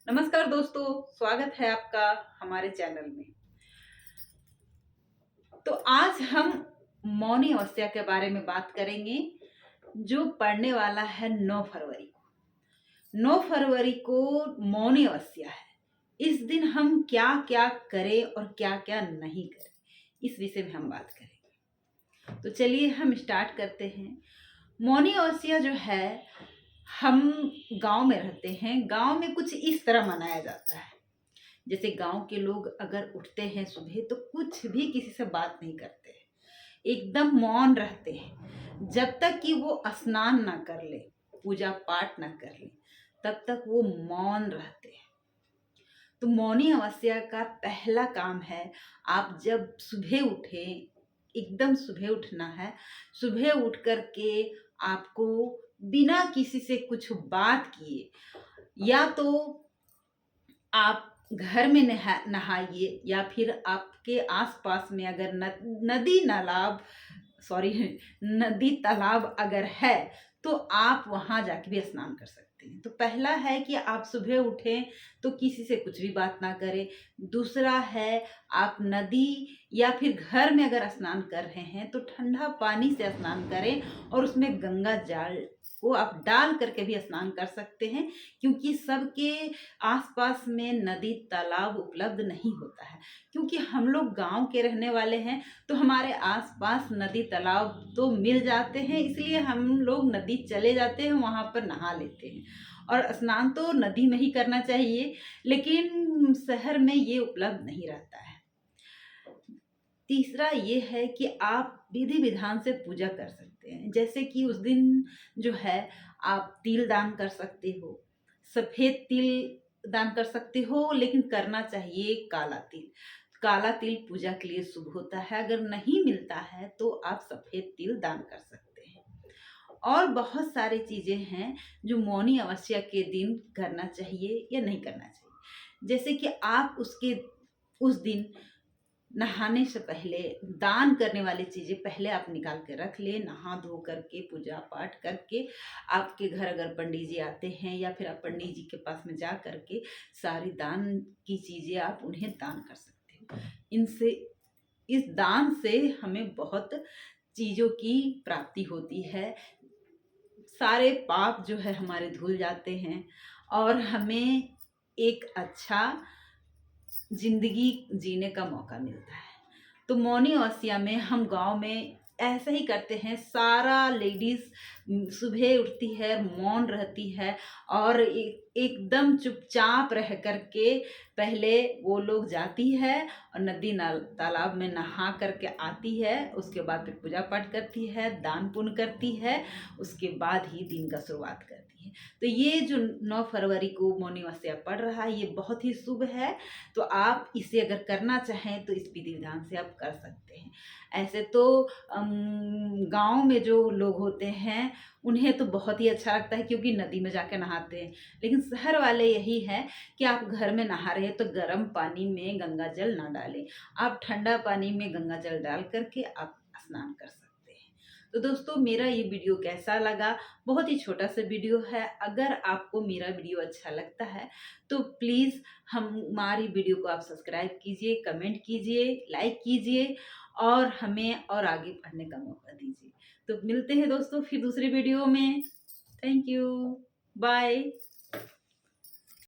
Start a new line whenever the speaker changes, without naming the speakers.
नमस्कार दोस्तों, स्वागत है आपका हमारे चैनल में। तो आज हम मौनी अमावस्या के बारे में बात करेंगे, जो पड़ने वाला है 9 फरवरी को। 9 फरवरी को मौनी अमावस्या है। इस दिन हम क्या क्या करें और क्या क्या नहीं करें, इस विषय में हम बात करेंगे। तो चलिए हम स्टार्ट करते हैं। मौनी अमावस्या जो है, हम गांव में रहते हैं। गांव में कुछ इस तरह मनाया जाता है, जैसे गांव के लोग अगर उठते हैं सुबह तो कुछ भी किसी से बात नहीं करते हैं, एकदम मौन रहते हैं। जब तक कि वो स्नान ना कर ले, पूजा पाठ ना कर ले, तब तक वो मौन रहते हैं। तो मौनी अमावस्या का पहला काम है, आप जब सुबह उठे, एकदम सुबह उठना है। सुबह उठ कर के आपको बिना किसी से कुछ बात किए, या तो आप घर में नहाइए, या फिर आपके आसपास में अगर नदी नालाब सॉरी नदी तालाब अगर है तो आप वहां जाके भी स्नान कर सकते हैं। तो पहला है कि आप सुबह उठें तो किसी से कुछ भी बात ना करें। दूसरा है, आप नदी या फिर घर में अगर स्नान कर रहे हैं तो ठंडा पानी से स्नान करें, और उसमें गंगा जल को आप डाल करके भी स्नान कर सकते हैं, क्योंकि सबके आसपास में नदी तालाब उपलब्ध नहीं होता है। क्योंकि हम लोग गांव के रहने वाले हैं, तो हमारे आसपास नदी तालाब तो मिल जाते हैं, इसलिए हम लोग नदी चले जाते हैं, वहाँ पर नहा लेते हैं। और स्नान तो नदी में ही करना चाहिए, लेकिन शहर में ये उपलब्ध नहीं रहता है। तीसरा ये है कि आप विधि विधान से पूजा कर सकते हैं, जैसे कि उस दिन जो है आप तिल दान कर सकते हो, सफेद तिल दान कर सकते हो, लेकिन करना चाहिए काला तिल। काला तिल पूजा के लिए शुभ होता है। अगर नहीं मिलता है तो आप सफेद तिल दान कर सकते हैं। और बहुत सारी चीजें हैं जो मौनी अमावस्या के दिन करना चाहिए या नहीं करना चाहिए। जैसे कि आप उसके उस दिन नहाने से पहले दान करने वाली चीजें पहले आप निकाल के रख ले, नहा धो करके पूजा पाठ करके। आपके घर अगर पंडित जी आते हैं, या फिर आप पंडित जी के पास में जा करके सारी दान की चीजें आप उन्हें दान कर सकते हो। इनसे इस दान से हमें बहुत चीजों की प्राप्ति होती है। सारे पाप जो है हमारे धुल जाते हैं, और हमें एक अच्छा जिंदगी जीने का मौका मिलता है। तो मौनी अमावस्या में हम गांव में ऐसा ही करते हैं। सारा लेडीज सुबह उठती है, मौन रहती है, और एकदम चुपचाप रह करके पहले वो लोग जाती है और नदी नाल तालाब में नहा करके आती है। उसके बाद फिर पूजा पाठ करती है, दान पुण्य करती है, उसके बाद ही दिन का शुरुआत करती है। तो ये जो 9 फरवरी को मौनी अमावस्या पड़ रहा है, ये बहुत ही शुभ है। तो आप इसे अगर करना चाहें तो इस विधि विधान से आप कर सकते हैं। ऐसे तो गांव में जो लोग होते हैं उन्हें तो बहुत ही अच्छा लगता है, क्योंकि नदी में जाके नहाते हैं। लेकिन शहर वाले यही है कि आप घर में नहा रहे हैं तो गर्म पानी में गंगा जल ना डालें, आप ठंडा पानी में गंगा जल डाल करके आप स्नान कर सकते हैं। तो दोस्तों, मेरा ये वीडियो कैसा लगा? बहुत ही छोटा सा वीडियो है। अगर आपको मेरा वीडियो अच्छा लगता है तो प्लीज़ हमारी वीडियो को आप सब्सक्राइब कीजिए, कमेंट कीजिए, लाइक कीजिए, और हमें और आगे बढ़ने का मौका दीजिए। तो मिलते हैं दोस्तों फिर दूसरे वीडियो में। Thank you. बाय।